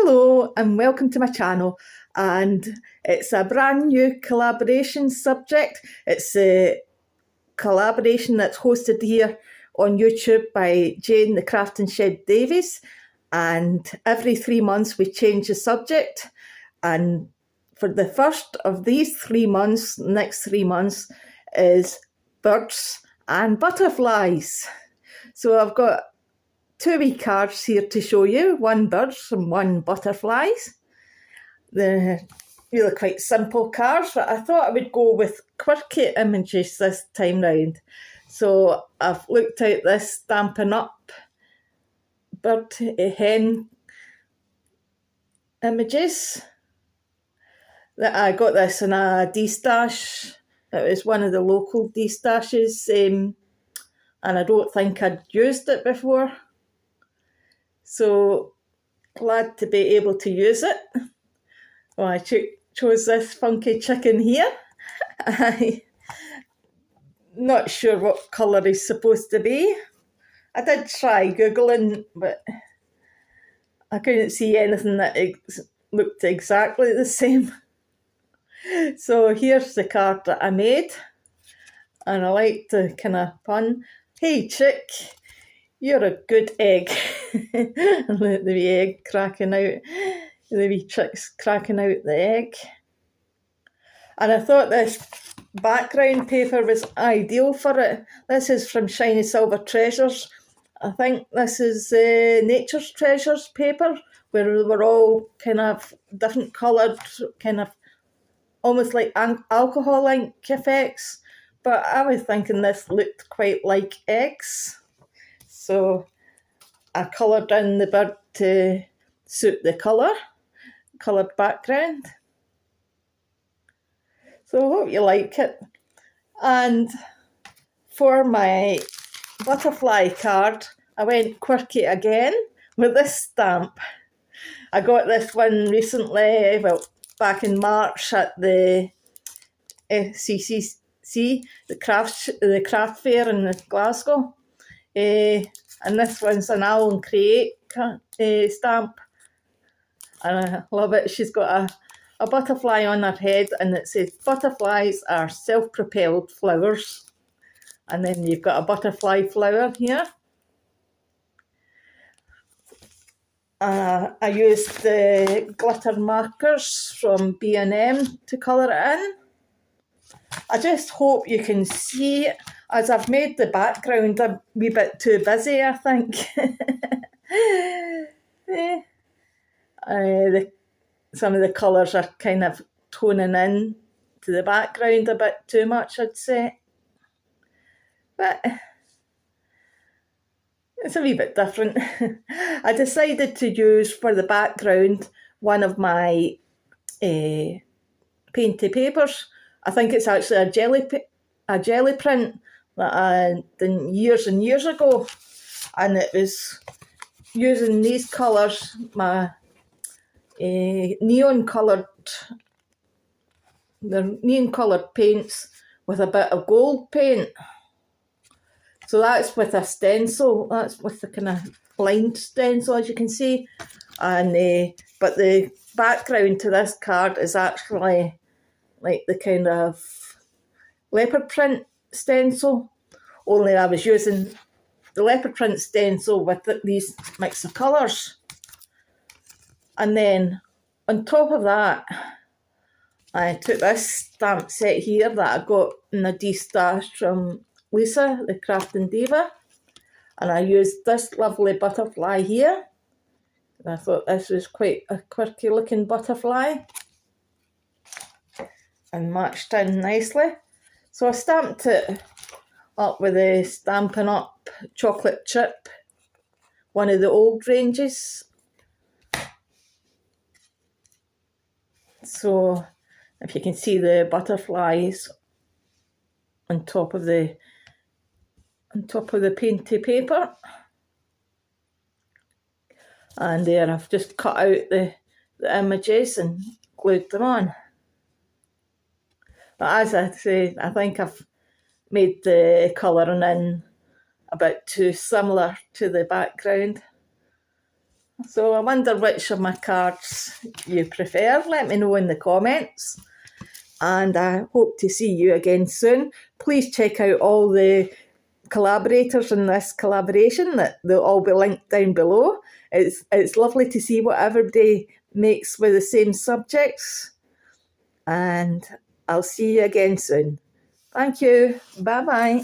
Hello and welcome to my channel, and it's a brand new collaboration subject. It's a collaboration that's hosted here on YouTube by Jane the Crafty Shed Davies, and every 3 months we change the subject, and for the first of these 3 months, next 3 months, is birds and butterflies. So I've got 2 wee cards here to show you, one birds and one butterflies. They're really quite simple cards, but I thought I would go with quirky images this time round. So I've looked out this Stampin' Up! Bird hen images. I got this in a D-stash. It was one of the local D-stashes, and I don't think I'd used it before. So glad to be able to use it. Well, I chose this funky chicken here. I'm not sure what colour he's supposed to be. I did try Googling, but I couldn't see anything that looked exactly the same. So here's the card that I made. And I like to kind of pun, "Hey chick, you're a good egg." The wee egg cracking out, the wee chick's cracking out the egg. And I thought this background paper was ideal for it. This is from Shiny Silver Treasures. I think this is Nature's Treasures paper, where they were all kind of different coloured, kind of almost like alcohol ink effects. But I was thinking this looked quite like eggs. So I coloured in the bird to suit the coloured background. So I hope you like it. And for my butterfly card, I went quirky again with this stamp. I got this one recently, well, back in March at the CCC, the craft fair in Glasgow. And this one's an Alan Create stamp, and I love it. She's got a butterfly on her head, and it says, "Butterflies are self-propelled flowers." And then you've got a butterfly flower here. I used the glitter markers from B&M to colour it in. I just hope you can see, as I've made the background a wee bit too busy, I think. Some of the colours are kind of toning in to the background a bit too much, I'd say. But it's a wee bit different. I decided to use for the background one of my painty papers. I think it's actually a jelly print that I done years and years ago, and it was using these colours, my neon coloured paints with a bit of gold paint. So that's with a stencil. That's with the kind of lined stencil, as you can see, and but the background to this card is actually like the kind of leopard print stencil, only I was using the leopard print stencil with these mix of colours. And then on top of that, I took this stamp set here that I got in a D-stash from Lisa, the Crafting Diva, and I used this lovely butterfly here. And I thought this was quite a quirky looking butterfly and matched in nicely. So I stamped it up with a Stampin' Up! Chocolate chip, one of the old ranges. So if you can see the butterflies on top of the painty paper. And there I've just cut out the images and glued them on. But as I say, I think I've made the colouring in a bit too similar to the background. So I wonder which of my cards you prefer. Let me know in the comments. And I hope to see you again soon. Please check out all the collaborators in this collaboration, that they'll all be linked down below. It's lovely to see what everybody makes with the same subjects. And I'll see you again soon. Thank you. Bye-bye.